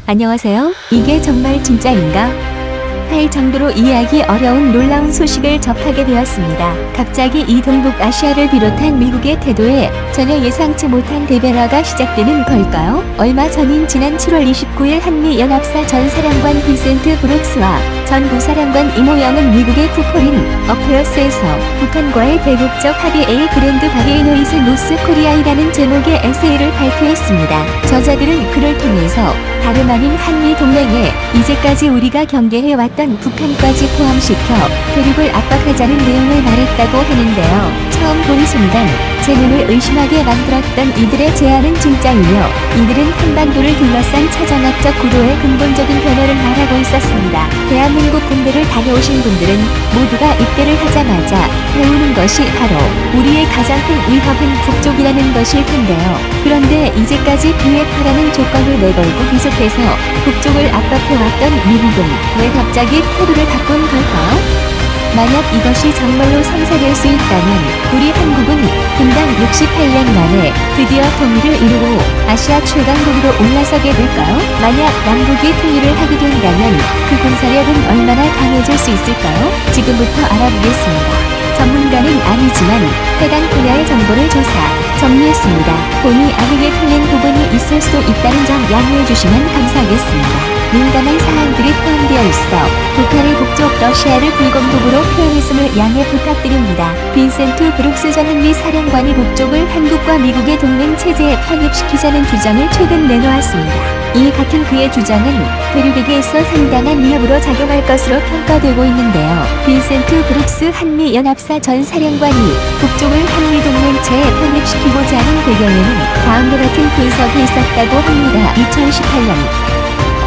안녕하세요. 이게 정말 진짜인가? 할 정도로 이해하기 어려운 놀라운 소식을 접하게 되었습니다. 갑자기 이 동북아시아를 비롯한 미국의 태도에 전혀 예상치 못한 대변화가 시작되는 걸까요? 얼마 전인 지난 7월 29일 한미연합사 전 사령관 빈센트 브룩스와 전 부사령관 이모영은 미국의 쿠포린 어페어스에서 북한과의 대국적 합의에 그랜드 바게이노이즈 노스 코리아이라는 제목의 에세이를 발표했습니다. 저자들은 그를 통해서 다름 아닌 한미 동맹에 이제까지 우리가 경계해왔던 북한까지 포함시켜 대륙을 압박하자는 내용을 말했다고 하는데요. 처음 본 순간 제 눈을 의심하게 만들었던 이들의 제안은 진짜이며 이들은 한반도를 둘러싼 차정학적 구도의 근본적인 변화를 말하고 있었습니다. 대한민국 군대를 다녀오신 분들은 모두가 입대를 하자마자 배우는 것이 바로 우리의 가장 큰 위협은 북쪽이라는 것일 텐데요. 그런데 이제까지 비핵화라는 조건을 내걸고 계속해서 북쪽을 압박해왔던 미국은 왜 갑자기 태도를 바꾼 걸까요? 만약 이것이 정말로 성사될 수 있다면 우리 한국은 분당 68년 만에 드디어 통일을 이루고 아시아 최강국으로 올라서게 될까요? 만약 남북이 통일을 하게 된다면 그 군사력은 얼마나 강해질 수 있을까요? 지금부터 알아보겠습니다. 전문가는 아니지만 해당 분야의 정보를 조사, 정리했습니다. 본의 아니게 틀린 부분이 있을 수 있다는 점 양해해 주시면 감사하겠습니다. 민감한 사항들이 포함되어 있어 북한의 북쪽 러시아를 불공국으로 표현했음을 양해 부탁드립니다. 빈센트 브룩스 전 한미 사령관이 북쪽을 한국과 미국의 동맹 체제에 편입시키자는 주장을 최근 내놓았습니다. 이 같은 그의 주장은 대륙에게 있어 상당한 위협으로 작용할 것으로 평가되고 있는데요. 빈센트 브룩스 한미연합사 전 사령관이 북쪽을 한미 동맹체에 편입시키고자 하는 배경에는 다음과 같은 분석이 있었다고 합니다. 2018년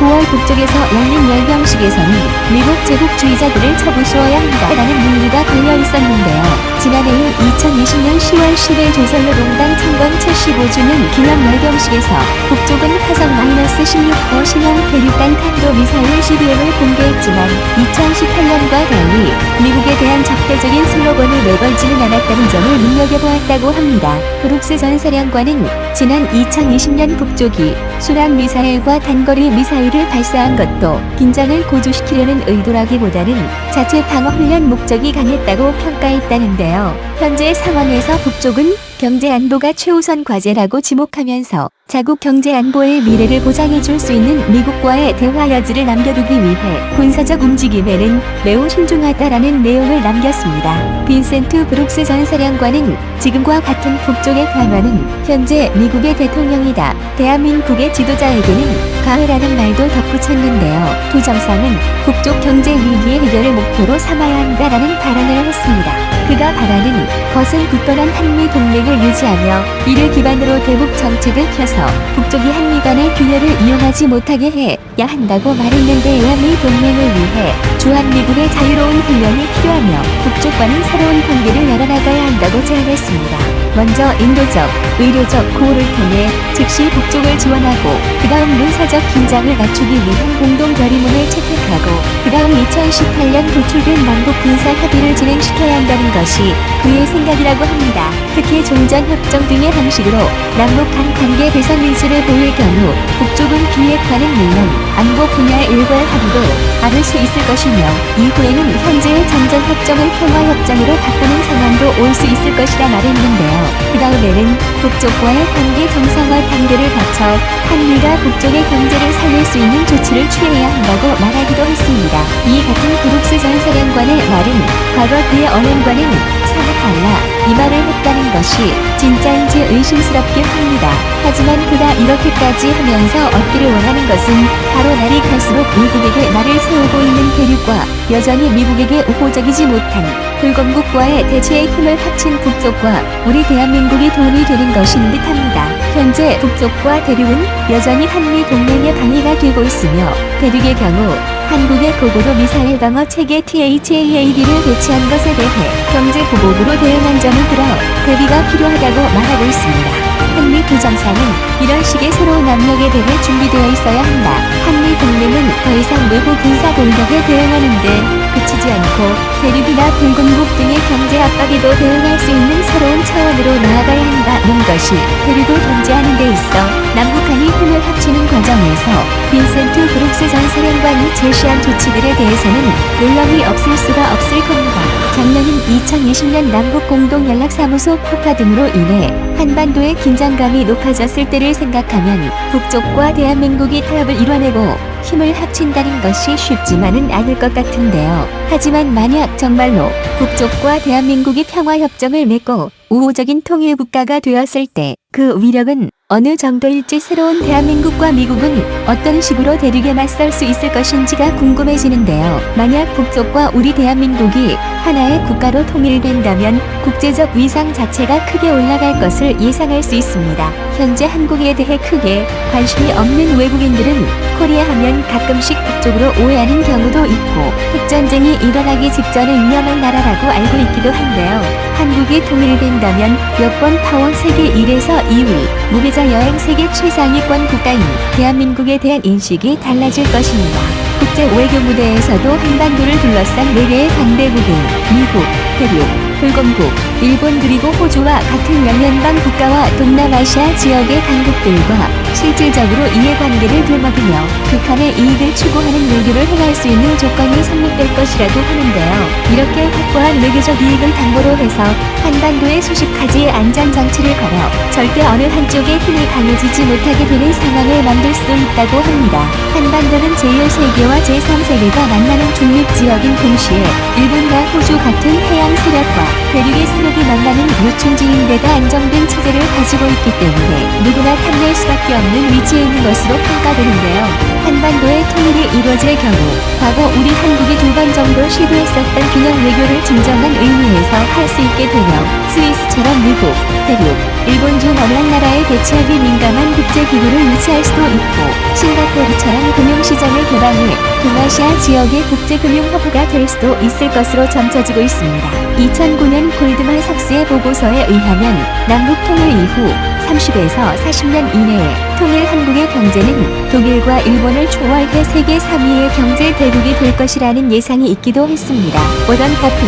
9월 북쪽에서 열린 열병식에서는 미국 제국주의자들을 쳐부수어야 한다라는 논리가 걸려 있었는데요. 지난해인 2020년 10월 10일 조선노동당 창건 75주년 기념 열병식에서 북쪽은 화성-16호 신형 대륙간 탄도미사일 CBM을 공개했지만 2018년과 달리 미국에 대한 적대적인 슬로건을 내걸지는 않았다는 점을 눈여겨보았다고 합니다. 브룩스 전 사령관은 지난 2020년 북쪽이 순항미사일과 단거리 미사일을 발사한 것도 긴장을 고조시키려는 의도라기보다는 자체 방어훈련 목적이 강했다고 평가했다는데요. 현재 상황에서 북쪽은 경제안보가 최우선 과제라고 지목하면서 자국 경제안보의 미래를 보장해줄 수 있는 미국과의 대화 여지를 남겨두기 위해 군사적 움직임에는 매우 신중하다라는 내용을 남겼습니다. 빈센트 브룩스 전 사령관은 지금과 같은 북쪽의 변화는 현재 미국의 대통령이다. 대한민국의 지도자에게는 가해라는 말도 덧붙였는데요. 두 정상은 북쪽 경제 위기의 해결을 목표로 삼아야 한다라는 발언을 했습니다. 그가 바라는 것은 굳건한 한미 동맹을 유지하며 이를 기반으로 대북 정책을 펴서 북쪽이 한미 간의 균열을 이용하지 못하게 해야 한다고 말했는데 한미 동맹을 위해 주한미군의 자유로운 훈련이 필요하며 북쪽과는 새로운 관계를 열어나가야 한다고 제안했습니다. 먼저 인도적, 의료적 구호를 통해 즉시 북쪽을 지원하고 그 다음 문사적 긴장을 낮추기 위한 공동 결의문을 채택하고 그 다음 2018년 도출된 남북 군사 협의를 진행시켜야 한다는 것이 그의 생각이라고 합니다. 특히 종전협정 등의 방식으로 남북 간 관계 개선 의지를 보일 경우 북쪽은 비핵화는 물론 안보 분야의 일괄 합의도 않을 수 있을 것이며 이후에는 현재의 정전협정을 평화협정으로 바꾸는 상황도 올 수 있을 것이라 말했는데요. 그 다음에는 북쪽과의 관계 정상화 단계를 거쳐 한미가 북쪽의 경제를 살릴 수 있는 조치를 취해야 한다고 말하기도 했습니다. 이 같은 브룩스 전 사령관의 말은 과거 그의 언행과는 사뭇 달라 이 말을 했다는 것이 진짜인지 의심스럽긴 합니다. 하지만 그가 이렇게까지 하면서 얻기를 원하는 것은 바로 날이 갈수록 미국에게 날을 세우고 있는 대륙과 여전히 미국에게 우호적이지 못한 불건국과의 대치의 힘을 합친 북쪽과 우리 대한민국이 도움이 되는 것인 듯합니다. 현재 북쪽과 대륙은 여전히 한미 동맹의 방위가 되고 있으며 대륙의 경우 한국의 고고도 미사일 방어 체계 THAAD를 배치한 것에 대해 경제 보복으로 대응한 점을 들어 대비가 필요하다고 말하고 있습니다. 한미 두 정상은 이런 식의 새로운 압력에 대해 준비되어 있어야 한다. 한미 동맹은 더 이상 외부 군사 공격에 대응하는데 그치지 않고 대륙이나 동공국 등의 경제 압박에도 대응할 수 있는 새로운 차원으로 나아가야 한다는 것이 대륙을 견제하는 데 있어 남북한이 힘을 합치는 과정에서 빈센트 브룩스 전 사령관이 제시한 조치들에 대해서는 논란이 없을 수가 없을 겁니다. 작년인 2020년 남북공동연락사무소 폭파 등으로 인해 한반도의 긴장감이 높아졌을 때를 생각하면 북쪽과 대한민국이 타협을 이뤄내고 힘을 합친다는 것이 쉽지만은 않을 것 같은데요. 하지만 만약 정말로 북쪽과 대한민국이 평화협정을 맺고 우호적인 통일국가가 되었을 때 그 위력은 어느 정도일지 새로운 대한민국과 미국은 어떤 식으로 대륙에 맞설 수 있을 것인지가 궁금해지는데요. 만약 북쪽과 우리 대한민국이 하나의 국가로 통일된다면 국제적 위상 자체가 크게 올라갈 것을 예상할 수 있습니다. 현재 한국에 대해 크게 관심이 없는 외국인들은 코리아 하면 가끔씩 북쪽으로 오해하는 경우도 있고 핵전쟁이 일어나기 직전의 위험한 나라라고 알고 있기도 한데요. 한국이 통일된다면 여권 파워 세계 1에서 2위, 무비자 여행 세계 최상위권 국가인 대한민국에 대한 인식이 달라질 것입니다. 국제 외교 무대에서도 한반도를 둘러싼 4개의 강대국인 미국, 대륙, 불공국, 일본 그리고 호주와 같은 연联邦국가와 동남아시아 지역의 강국들과 실질적으로 이해관계를 되먹이며 북한의 이익을 추구하는 외교를 행할 수 있는 조건이 성립될 것이라고 하는데요. 이렇게 확보한 외교적 이익을 담보로 해서 한반도의 수십가지의 안전장치를 걸어 절대 어느 한쪽의 힘이 강해지지 못하게 되는 상황을 만들 수도 있다고 합니다. 한반도는 제1세계와 제3세계가 만나는 중립지역인 동시에 일본과 호주 같은 해양 세력과 대륙의 세력이 만나는 요충지인데다 안정된 체제를 가지고 있기 때문에 누구나 탐낼 수밖에 없는 위치에 있는 것으로 평가되는데요. 한반도의 통일이 이루어질 경우 과거 우리 한국이 2번 정도 시도했었던 균형 외교를 진정한 의미에서 할 수 있게 되며 스위스처럼 미국, 대륙, 일본 중 어느 한 나라에 대치하기 민감한 국제기구를 유치할 수도 있고 싱가포르처럼 금융시장을 개방해 동아시아 지역의 국제금융허브가 될 수도 있을 것으로 점쳐지고 있습니다. 2009년 골드만 삭스의 보고서에 의하면 남북 통일 이후 30에서 40년 이내에 통일 한국의 경제는 독일과 일본을 초월해 세계 3위의 경제 대국이 될 것이라는 예상이 있기도 했습니다. 워런 버핏,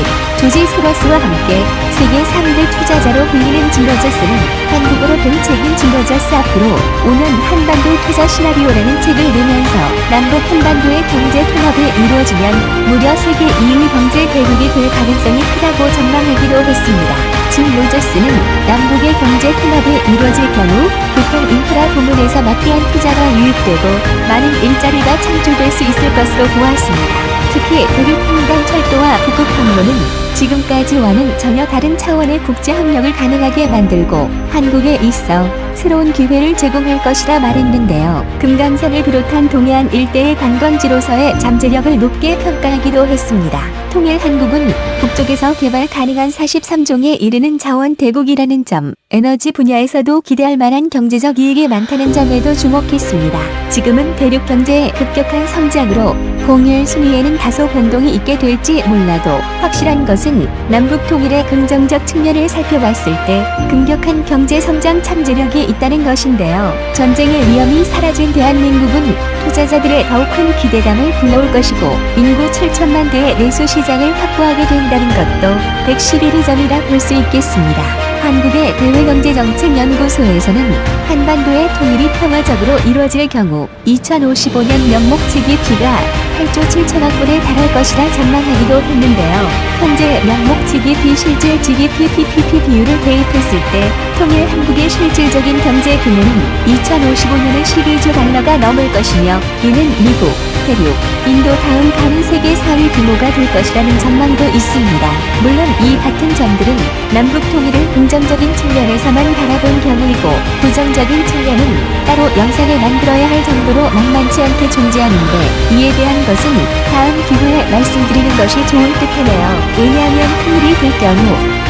조지 소로스와 함께 세계 3대 투자자로 불리는 진로저스는 한국으로 된 책인 진로저스 앞으로 5년 한반도 투자 시나리오라는 책을 내면서 남북 한반도의 경제 통합이 이루어지면 무려 세계 2위 경제 대국이 될 가능성이 크다고 전망하기도 했습니다. 진 로저스는 남북의 경제 통합이 이루어질 경우 교통 인프라 부문에서 막대한 투자가 유입되고 많은 일자리가 창출될 수 있을 것으로 보았습니다. 특히 대륙 횡단 철도와 북극 항로는 지금까지와는 전혀 다른 차원의 국제 협력을 가능하게 만들고 한국에 있어 새로운 기회를 제공할 것이라 말했는데요. 금강산을 비롯한 동해안 일대의 관광지로서의 잠재력을 높게 평가하기도 했습니다. 통일 한국은 북쪽에서 개발 가능한 43종에 이르는 자원 대국이라는 점, 에너지 분야에서도 기대할 만한 경제적 이익이 많다는 점에도 주목했습니다. 지금은 대륙 경제의 급격한 성장으로 공일 순위에는 다소 변동이 있게 될지 몰라도 확실한 것은 남북 통일의 긍정적 측면을 살펴봤을 때 급격한 경제 성장 잠재력이 있다는 것인데요. 전쟁의 위험이 사라진 대한민국은 투자자들의 더욱 큰 기대감을 불러올 것이고 인구 7천만 대의 내수 시장을 확보하게 된다는 것도 111의 점이라 볼 수 있겠습니다. 한국의 대외경제정책연구소에서는 한반도의 통일이 평화적으로 이루어질 경우 2055년 명목GDP가 8조 7천억 원에 달할 것이라 전망하기도 했는데요. 현재 명목GDP 실질 GDP PPP 비율을 대입했을 때 통일 한국의 실질적인 경제 규모는 2055년에 12조 달러가 넘을 것이며 이는 미국, 대륙, 인도 다음 가는 세계 4위 규모가 될 것이라는 전망도 있습니다. 물론 이 같은 점들은 남북 통일을 긍정적인 측면에서만 바라본 경우이고 부정적인 측면은 따로 영상을 만들어야 할 정도로 만만치 않게 존재하는데 이에 대한 것은 다음 기회에 말씀드리는 것이 좋을 듯하네요. 왜냐하면 통일이 될 경우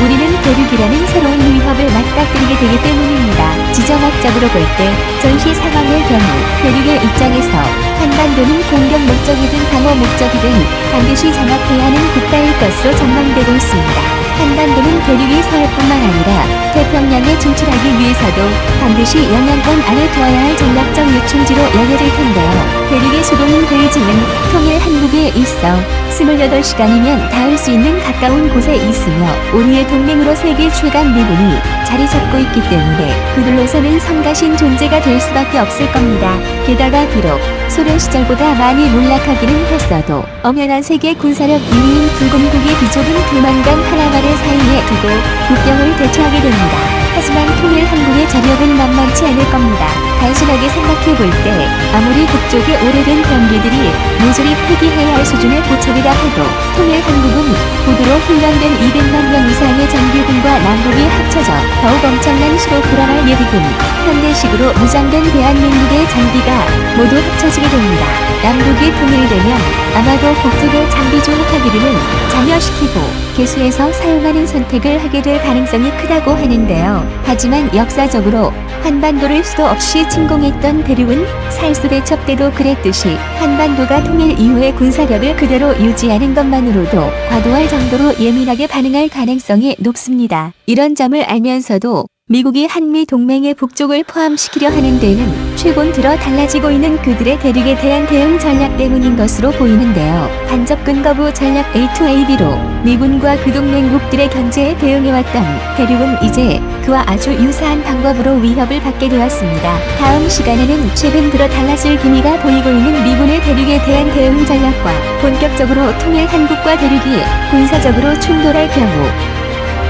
우리는 대륙이라는 새로운 위협을 맞닥뜨리게 되기 때문입니다. 지정학적으로 볼 때 전시 상황의 경우 대륙의 입장에서 한반도는 공격 목적이든 방어 목적이든 반드시 장악해야 하는 국가일 것으로 전망되고 있습니다. 한반도는 대륙이 서해뿐만 아니라 태평양에 진출하기 위해서도 반드시 영향권 안에 두어야 할 전략적 요충지로 여겨질 텐데요. 대륙의 수도인 베이징은 통일 한국에 있어 28시간이면 닿을 수 있는 가까운 곳에 있으며 우리의 동맹으로 세계 최강 미군이 자리 잡고 있기 때문에 그들로서는 성가신 존재가 될 수밖에 없을 겁니다. 게다가 비록 소련 시절보다 많이 몰락하기는 했어도 엄연한 세계 군사력 1위인 불공국의 비좁은 두만강 하나만을 사이에 두고 국경을 대처하게 됩니다. 하지만 통일 한국의 자력은 만만치 않을 겁니다. 단순하게 생각해볼 때 아무리 북쪽의 오래된 병기들이 모조리 폐기해야 할 수준의 포첩이라 해도 통일 한국은 고도로 훈련된 200만 명 이상의 정규군과 남북이 합쳐져 더욱 엄청난 수로 불어날 예비군, 현대식으로 무장된 대한민국의 장비가 모두 합쳐지게 됩니다. 남북이 통일되면 아마도 북쪽의 장비 조합하기를 장려시키고 개수해서 사용하는 선택을 하게 될 가능성이 크다고 하는데요. 하지만 역사적으로 한반도를 수도 없이 침공했던 대륙은 살수 대첩 때도 그랬듯이 한반도가 통일 이후의 군사력을 그대로 유지하는 것만으로도 과도할 정도로 예민하게 반응할 가능성이 높습니다. 이런 점을 알면서도 미국이 한미 동맹의 북쪽을 포함시키려 하는 데는 최근 들어 달라지고 있는 그들의 대륙에 대한 대응 전략 때문인 것으로 보이는데요. 간접 근거부 전략 A2AB로 미군과 그 동맹국들의 견제에 대응해왔던 대륙은 이제 그와 아주 유사한 방법으로 위협을 받게 되었습니다. 다음 시간에는 최근 들어 달라질 기미가 보이고 있는 미군의 대륙에 대한 대응 전략과 본격적으로 통일 한국과 대륙이 군사적으로 충돌할 경우